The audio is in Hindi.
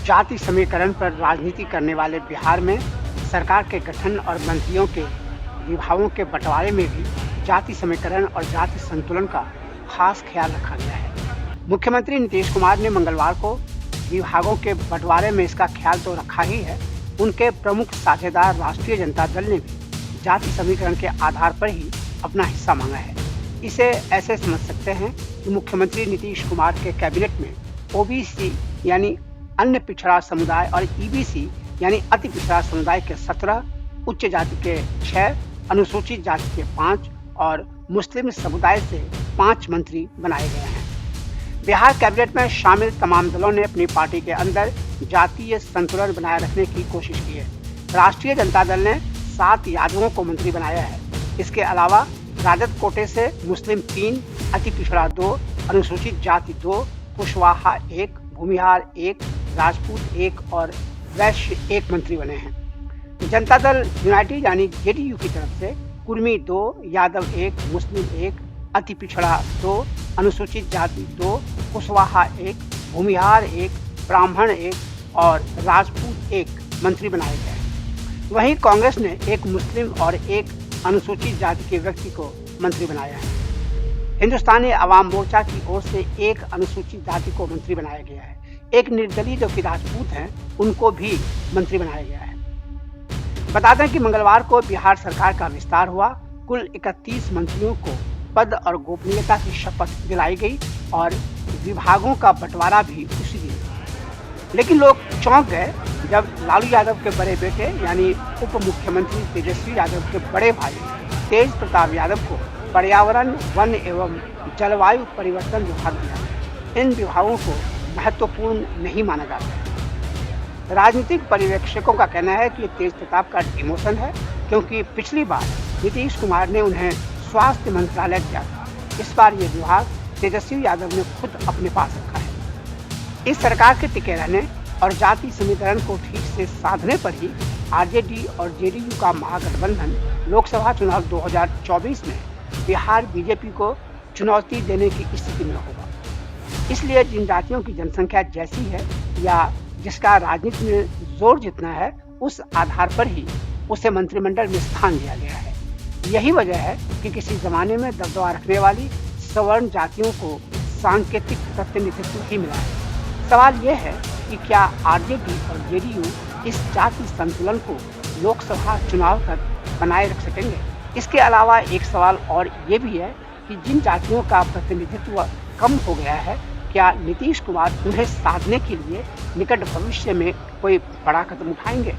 जाति समीकरण पर राजनीति करने वाले बिहार में सरकार के गठन और मंत्रियों के विभागों के बंटवारे में भी जाति समीकरण और जाति संतुलन का खास ख्याल रखा गया है। मुख्यमंत्री नीतीश कुमार ने मंगलवार को विभागों के बंटवारे में इसका ख्याल तो रखा ही है, उनके प्रमुख साझेदार राष्ट्रीय जनता दल ने भी जाति समीकरण के आधार पर ही अपना हिस्सा मांगा है। इसे ऐसे समझ सकते हैं कि मुख्यमंत्री नीतीश कुमार के कैबिनेट में ओबीसी यानी अन्य पिछड़ा समुदाय और ईबीसी यानी अति पिछड़ा समुदाय के 17, उच्च जाति के 6, अनुसूचित जाति के 5 और मुस्लिम समुदाय से 5 मंत्री बनाए गए हैं। बिहार कैबिनेट में शामिल तमाम दलों ने अपनी पार्टी के अंदर जातीय संतुलन बनाए रखने की कोशिश की है। राष्ट्रीय जनता दल ने 7 यादवों को मंत्री बनाया है। इसके अलावा राजद कोटे से मुस्लिम 3, अति पिछड़ा 2, अनुसूचित जाति 2, कुशवाहा 1, भूमिहार 1, राजपूत 1 और वैश्य 1 मंत्री बने हैं। जनता दल यूनाइटेड यानी जेडीयू की तरफ से कुर्मी 2, यादव 1, मुस्लिम 1, अति पिछड़ा 2, अनुसूचित जाति 2, कुशवाहा 1, भूमिहार 1, ब्राह्मण 1 और राजपूत 1 मंत्री बनाए गए हैं। वहीं कांग्रेस ने 1 मुस्लिम और 1 अनुसूचित जाति के व्यक्ति को मंत्री बनाया है। हिंदुस्तानी अवाम मोर्चा की ओर से 1 अनुसूचित जाति को मंत्री बनाया गया है। एक निर्दलीय जो कि राजपूत हैं, उनको भी मंत्री बनाया गया है। बता दें कि मंगलवार को बिहार सरकार का विस्तार हुआ। कुल 31 मंत्रियों को पद और गोपनीयता की शपथ दिलाई गई और विभागों का बंटवारा भी उसी दिन। लेकिन लोग चौंक गए जब लालू यादव के बड़े बेटे यानी उप मुख्यमंत्री तेजस्वी यादव के बड़े भाई तेज प्रताप यादव को पर्यावरण, वन एवं जलवायु परिवर्तन विभाग दिया। इन विभागों को महत्वपूर्ण नहीं माना जाता है। राजनीतिक पर्यवेक्षकों का कहना है कि तेज प्रताप का डिमोशन है, क्योंकि पिछली बार नीतीश कुमार ने उन्हें स्वास्थ्य मंत्रालय दिया था। इस बार ये विभाग तेजस्वी यादव ने खुद अपने पास रखा है। इस सरकार के टिके रहने और जाति समीकरण को ठीक से साधने पर ही आरजेडी और जेडीयू का महागठबंधन लोकसभा चुनाव 2024 में बिहार बीजेपी को चुनौती देने की स्थिति में होगा। इसलिए जिन जातियों की जनसंख्या जैसी है या जिसका राजनीति में जोर जितना है, उस आधार पर ही उसे मंत्रिमंडल में स्थान दिया गया है। यही वजह है कि किसी जमाने में दबदबा रखने वाली सवर्ण जातियों को सांकेतिक प्रतिनिधित्व ही मिला है। सवाल यह है कि क्या आरजेडी और जेडीयू इस जाति संतुलन को लोकसभा चुनाव तक बनाए रख सकेंगे? इसके अलावा एक सवाल और ये भी है कि जिन जातियों का प्रतिनिधित्व कम हो गया है, क्या नीतीश कुमार उन्हें साधने के लिए निकट भविष्य में कोई बड़ा कदम उठाएंगे?